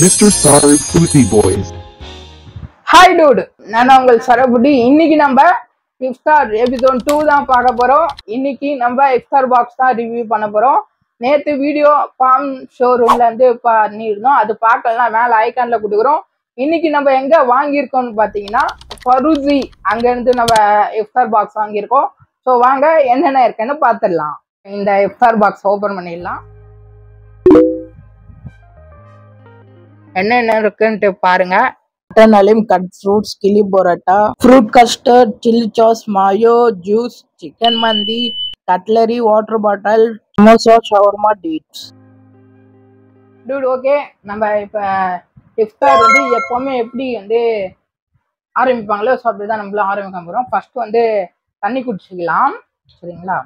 Mr. Sar's Pussy Boys. Hi dude, நான் உங்கள் சரபுடி. இன்னைக்கு நம்ம இஃப்தார் எபிசோட் 2 தான் பார்க்க போறோம். இன்னைக்கு நம்ம இஃப்தார் பாக்ஸ் தான் ரிவ்யூ பண்ண போறோம். நேற்று வீடியோ பாம் ஷோரூம்ல இருந்து பண்ணியிருந்தோம், அது பார்க்கலாம், மேலே ஐக்கான்ல கொடுக்குறோம். இன்னைக்கு நம்ம எங்க வாங்கியிருக்கோம்னு பார்த்தீங்கன்னா ஃபருசி, அங்கேருந்து நம்ம இஃப்தார் பாக்ஸ் வாங்கியிருக்கோம். ஸோ வாங்க என்னென்ன இருக்குன்னு பார்த்துடலாம். இந்த இஃப்தார் பாக்ஸ் ஓப்பன் பண்ணிடலாம். என்னென்ன இருக்குன்ட்டு பாருங்க. மட்டன் அலிம், கட் ஃப்ரூட்ஸ், கிளி parotta, fruit custard, chilli sauce, mayo, juice, chicken mandi, cutlery, water bottle, samosa, shawarma, dates. Dude okay, நம்ம இப்போ இஃப்தார் வந்து எப்போவுமே எப்படி வந்து ஆரம்பிப்பாங்களோ ஸோ அப்படி தான் நம்மளும் ஆரம்பிக்க போகிறோம். ஃபர்ஸ்ட் வந்து தண்ணி குடிச்சிக்கலாம், சரிங்களா?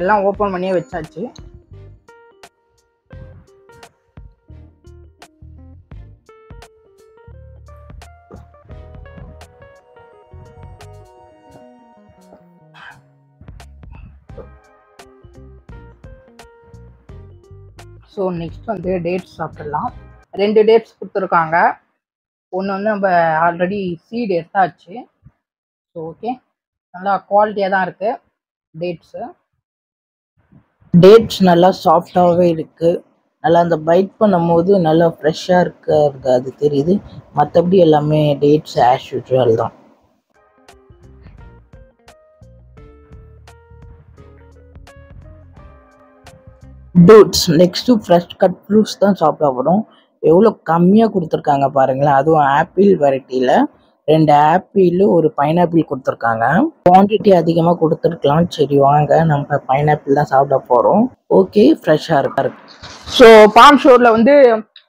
எல்லாம் ஓப்பன் பண்ணியே வச்சாச்சு. ஸோ நெக்ஸ்ட் வந்து டேட்ஸ் சாப்பிடலாம். 2 டேட்ஸ் கொடுத்துருக்காங்க. ஒன்று வந்து நம்ம ஆல்ரெடி சீட் எடுத்தாச்சு. ஸோ ஓகே, நல்லா குவாலிட்டியாக தான் இருக்குது டேட்ஸு. டேட்ஸ் நல்லா சாஃப்டாகவே இருக்குது. நல்லா அந்த பைட் பண்ணும்போது நல்லா ஃப்ரெஷ்ஷாக இருக்கிறது அது தெரியுது. மற்றபடி எல்லாமே டேட்ஸ் ஆஸ் யூஸ்வல் தான். Dudes next fresh cut fruits தான் சாப்பிட போகிறோம். எவ்வளோ கம்மியாக கொடுத்துருக்காங்க பாருங்களேன். அதுவும் ஆப்பிள் வெரைட்டியில் 2 ஆப்பிள், ஒரு பைனாப்பிள் கொடுத்துருக்காங்க. குவான்டிட்டி அதிகமாக கொடுத்துருக்கலாம். சரி வாங்க, நம்ம பைனாப்பிள் தான் சாப்பிட போகிறோம். ஓகே, ஃப்ரெஷ்ஷாக இருக்கு. ஸோ பாம் ஷோரில் வந்து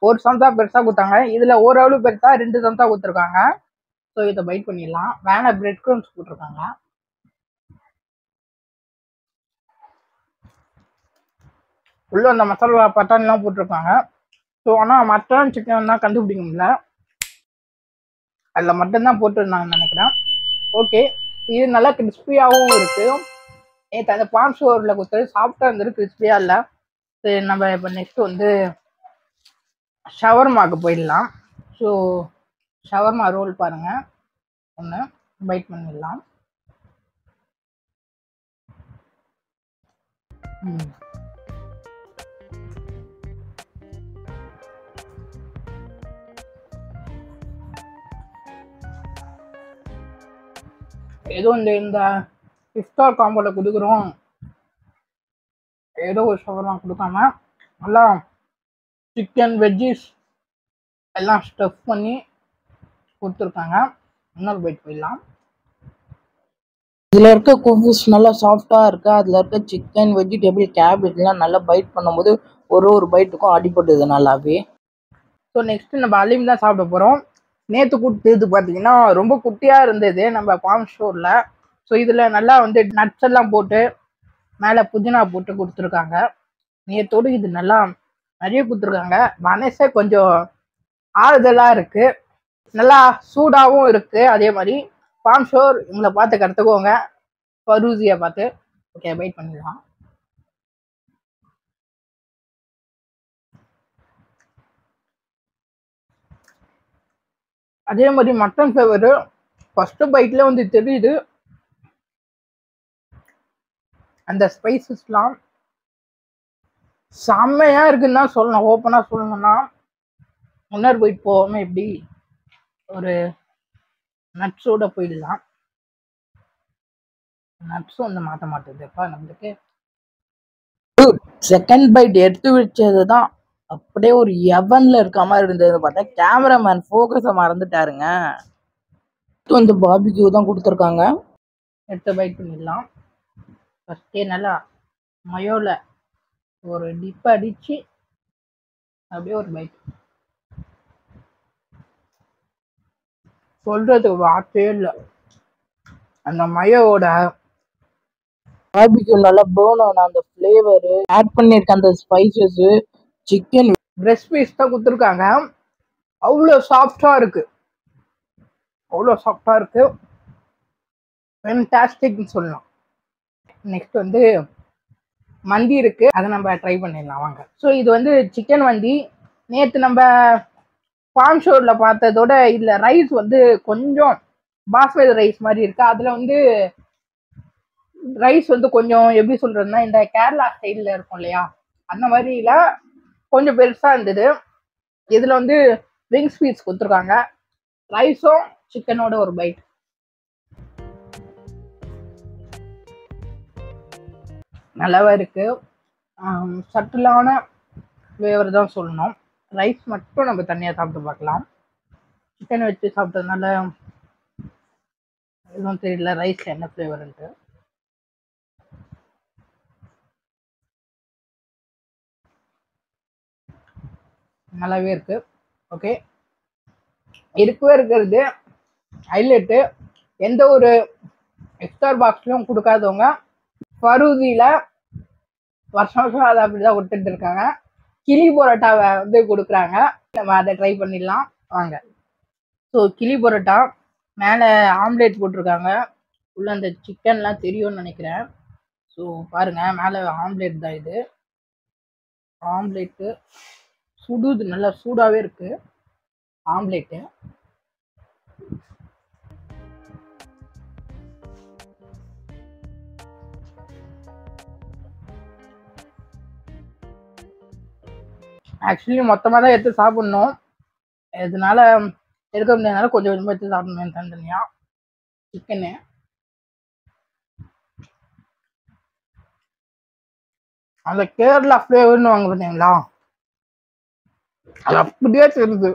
ஒரு சம்சா பெருசாக கொடுத்தாங்க. இதில் ஓரளவு பெருசாக 2 சம்சா கொடுத்துருக்காங்க. ஸோ இதை பைட் பண்ணிடலாம். வேணா பிரெட் க்ரம்ஸ் போட்டிருக்காங்க. உள்ள அந்த மசாலா பட்டாணிலாம் போட்டிருக்காங்க. ஸோ ஆனால் மட்டன் சிக்கன் தான் கண்டுபிடிக்க முடியல. அதில் மட்டன் தான் போட்டுருந்தாங்கன்னு நினைக்கிறேன். ஓகே, இது நல்லா கிறிஸ்பியாகவும் இருக்குது. நேற்று அந்த பாம் ஷோரில் கொடுத்தது சாஃப்டாக இருந்தது, கிறிஸ்பியாக இல்லை. சரி, நம்ம இப்போ நெக்ஸ்ட் வந்து ஷவர்மாவுக்கு போயிடலாம். ஸோ ஷவர்மா ரோல் பாருங்கள், ஒன்று பைட் பண்ணிடலாம். ஏதோ இந்த இஃப்தார் காம்போவில் கொடுக்குறோம், ஏதோ ஒரு ஷவர்மா கொடுக்காம நல்லா சிக்கன் வெஜ்ஜிஸ் எல்லாம் ஸ்டஃப் பண்ணி கொடுத்துருக்காங்க. இன்னொரு பைட் போயிடலாம். இதில் இருக்க குஃபூஸ் நல்லா சாஃப்டாக இருக்குது. அதில் இருக்க சிக்கன், வெஜிடபிள், கேபேஜ்லாம் நல்லா பைட் பண்ணும்போது ஒரு பைட்டுக்கும் அடிபட்டுது நல்லாவே. ஸோ நெக்ஸ்ட்டு நம்ம அலிம் தான் சாப்பிட போகிறோம். நேற்று கொடுத்தது பார்த்தீங்கன்னா ரொம்ப குட்டியாக இருந்தது நம்ம பாம் ஷோரில். ஸோ இதில் நல்லா வந்து நட்ஸ் எல்லாம் போட்டு மேலே புதினா போட்டு கொடுத்துருக்காங்க. நேற்றோடு இது நல்லா நிறைய கொடுத்துருக்காங்க. மனசே கொஞ்சம் ஆறுதலாக இருக்குது, நல்லா சூடாகவும் இருக்குது. அதே மாதிரி பாம் ஷோர் இவங்களை பார்த்து கற்றுக்கோங்க, ஃபருசியை பார்த்து. ஓகே, வெயிட் பண்ணிடலாம். அதே மாதிரி மட்டன் ஃப்ளேவரு ஃபஸ்ட்டு பைட்டில் வந்து தெரியுது. அந்த ஸ்பைசஸ்லாம் செம்மையாக இருக்குன்னு தான் சொல்லணும். ஓப்பனாக சொல்லணும்னா முன்னர் பைட் போகாமல் எப்படி ஒரு நட்ஸோட போயிடலாம். நட்ஸும் வந்து மாற்ற மாட்டேதுப்பா நம்மளுக்கு. செகண்ட் பைட் எடுத்து வச்சது தான் அப்படியே ஒரு எவன்ல இருக்க மாதிரி இருந்தது. பார்த்தா கேமராமேன் ஃபோக்கஸை மறந்துட்டாருங்க. வந்து பாபிக்யூ தான் கொடுத்துருக்காங்க. எடுத்து பைட் பண்ணிடலாம். ஃபஸ்ட்டே நல்லா மயோல ஒரு டிப் அடிச்சு அப்படியே ஒரு பைட். சொல்றதுக்கு வார்த்தையே இல்லை. அந்த மயோட பார்பிக்யூ நல்லா பேர்ன் ஆன அந்த ஃப்ளேவரு, ஆட் பண்ணியிருக்க அந்த ஸ்பைசஸ், சிக்கன் பிரெஸ்ட் பீஸ் தான் கொடுத்துருக்காங்க. அவ்வளோ சாஃப்டாக இருக்குது, அவ்வளோ சாஃப்டாக இருக்குது. ஃபேன்டாஸ்டிக்னு சொல்லலாம். நெக்ஸ்ட் வந்து மந்தி இருக்குது, அதை நம்ம ட்ரை பண்ணிடலாம் வாங்க. ஸோ இது வந்து சிக்கன் மந்தி. நேற்று நம்ம ஃபார்ம் ஷோரில் பார்த்ததோட இதில் ரைஸ் வந்து கொஞ்சம் பாஸ்மதி ரைஸ் மாதிரி இருக்கு. அதில் வந்து ரைஸ் வந்து கொஞ்சம் எப்படி சொல்றதுன்னா இந்த கேரளா சைடில் இருக்கும் இல்லையா, அந்த மாதிரில கொஞ்சம் பெருசாக இருந்தது. இதில் வந்து விங்ஸ் பீஸ் கொடுத்துருக்காங்க, ரைஸும் சிக்கனோட ஒரு பைட். நல்லாவே இருக்கு. சட்டிலான ஃப்ளேவர் தான் சொல்லணும். ரைஸ் மட்டும் நம்ம தனியாக சாப்பிட்டு பார்க்கலாம். சிக்கன் வச்சு சாப்பிட்டதுனால எதுவும் தெரியல ரைஸில் என்ன ஃப்ளேவர்ன்ட்டு. நல்லாவே இருக்கு. ஓகே, இருக்கிறது ஹைலைட்டு. எந்த ஒரு எக்ஸ்ட்ரா பாக்ஸ்லையும் கொடுக்காதவங்க ஃபரூதியில் வருஷம் அதை அப்படிதான் விட்டுட்டு இருக்காங்க. கிளி பரோட்டாவை வந்து கொடுக்குறாங்க. நம்ம அதை ட்ரை பண்ணிடலாம் வாங்க. ஸோ கிளி பரோட்டா மேலே ஆம்லேட் போட்டிருக்காங்க. உள்ள அந்த சிக்கன்லாம் தெரியும்னு நினைக்கிறேன். ஸோ பாருங்க, மேலே ஆம்லேட் தான் இது. ஆம்லேட்டு சுடுது, நல்லா சூடாகவே இருக்கு ஆம்லேட்டு. ஆக்சுவலி மொத்தமாக தான் எடுத்து சாப்பிட்ணும், இதனால எடுக்க முடியாதனால கொஞ்சம் கொஞ்சமாக எடுத்து சாப்பிடணும் தனித்தனியா. சிக்கனு அந்த கேரளா ஃப்ளேவர்னு வாங்க பார்த்தீங்களா, அது அப்படியே தெரியுது.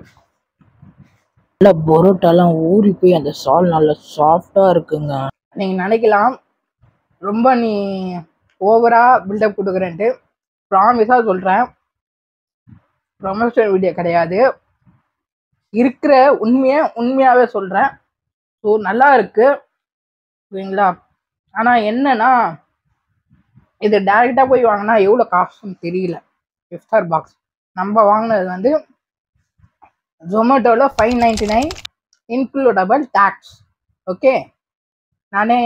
நல்லா பரோட்டாலாம் ஊறி போய் அந்த சால் நல்லா சாஃப்டாக இருக்குங்க. நீங்கள் நினைக்கலாம் ரொம்ப நீ ஓவராக பில்டப் கொடுக்குறேன்ட்டு. ப்ராமிஸாக சொல்கிறேன், ப்ரொமோஷன் வீடியோ கிடையாது, இருக்கிற உண்மையாகவே சொல்கிறேன். ஸோ நல்லா இருக்கு சரிங்களா. ஆனால் என்னன்னா இது டைரெக்டாக போய் வாங்கினா எவ்வளோ காசுன்னு தெரியல. இஃப்தார் பாக்ஸ் நம்ம வாங்கினது வந்து ஜொமேட்டோவில் 599 இன்க்ளூடபிள் டேக்ஸ். ஓகே, நானே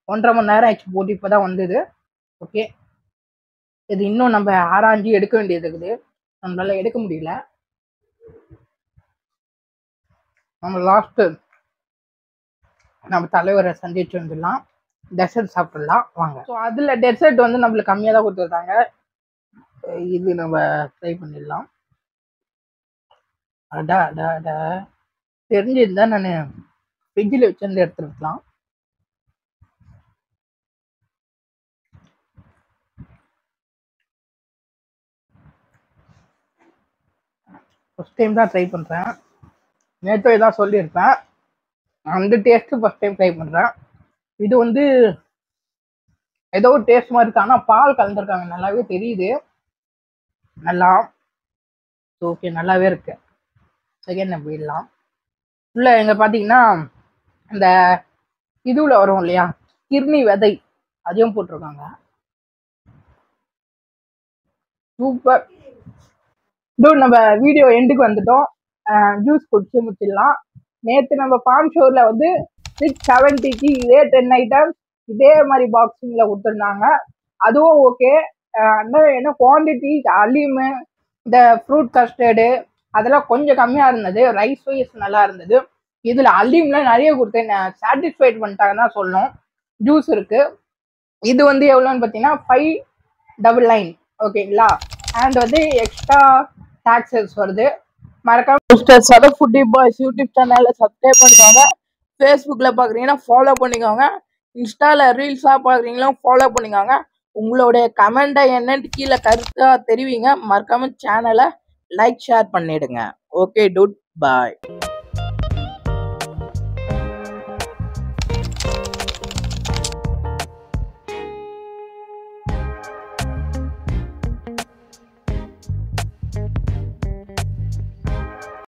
1.5 மணி நேரம் ஆச்சு போட்டு இப்போ தான் வந்தது. ஓகே, இது இன்னும் நம்ம ஆராய்ஞ்சி எடுக்க வேண்டியது இருக்குது, நம்மளால எடுக்க முடியல. நம்ம லாஸ்ட்டு நம்ம தலைவரை சந்திச்சு வந்துடலாம், டெசர்ட் சாப்பிடலாம் வாங்க. ஸோ அதில் டெசர்ட் வந்து நம்மளுக்கு கம்மியாக தான் கொடுத்துருக்காங்க. இது நம்ம ட்ரை பண்ணிடலாம். அடா அடா அடா, தெரிஞ்சிருந்தா நான் ஃப்ரிட்ஜில் வச்சிருந்து எடுத்துருக்கலாம். ஃபஸ்ட் டைம் தான் ட்ரை பண்ணுறேன். நேற்று இதான் சொல்லியிருப்பேன், அந்த டேஸ்ட்டு ஃபஸ்ட் டைம் ட்ரை பண்ணுறேன். இது வந்து ஏதோ ஒரு டேஸ்ட் மாதிரி இருக்கு, ஆனால் பால் கலந்துருக்காங்க, நல்லாவே தெரியுது. நல்லா ஓகே, நல்லாவே இருக்கு. செகண்ட் போயிடலாம். உள்ள எங்க பார்த்தீங்கன்னா இந்த இதுவில் வரும் இல்லையா, கிர்னி விதை, அதையும் போட்டிருக்காங்க. சூப்பர். நம்ம வீடியோ எண்டுக்கு வந்துட்டோம். ஜூஸ் குடிச்சு முடிச்சிடலாம். நேற்று நம்ம ஃபார்ம் ஷோரில் வந்து 670க்கு இதே 10 ஐட்டம்ஸ் இதே மாதிரி பாக்ஸிங்கில் கொடுத்துருந்தாங்க, அதுவும் ஓகே. என்ன குவான்டிட்டி அலீமு, இந்த ஃப்ரூட் கஸ்டர்டு அதெல்லாம் கொஞ்சம் கம்மியாக இருந்தது. ரைஸ் வைஸ் நல்லா இருந்தது. இதில் அலீம்லாம் நிறைய கொடுத்தேன், சாட்டிஸ்ஃபைட் பண்ணிட்டாங்க தான் சொல்லணும். ஜூஸ் இருக்குது. இது வந்து எவ்வளோன்னு பார்த்தீங்கன்னா 599 ஓகேங்களா. அண்ட் வந்து எக்ஸ்ட்ரா டாக்ஸஸ் வருது. மறக்காம ஃபுட்டி பாய்ஸ் யூடியூப் சேனலில் சப்ஸ்கிரைப் பண்ணிக்கோங்க. ஃபேஸ்புக்கில் பார்க்குறீங்கன்னா ஃபாலோ பண்ணிக்கோங்க. இன்ஸ்டாவில் ரீல்ஸாக பார்க்குறீங்களா ஃபாலோ பண்ணிக்கோங்க. உங்களுடைய கமெண்ட்டை என்னன்னு கீழே கருத்தாக தெரிவிங்க. மறக்காம சேனலை லைக் ஷேர் பண்ணிடுங்க. ஓகே டூட், பாய்.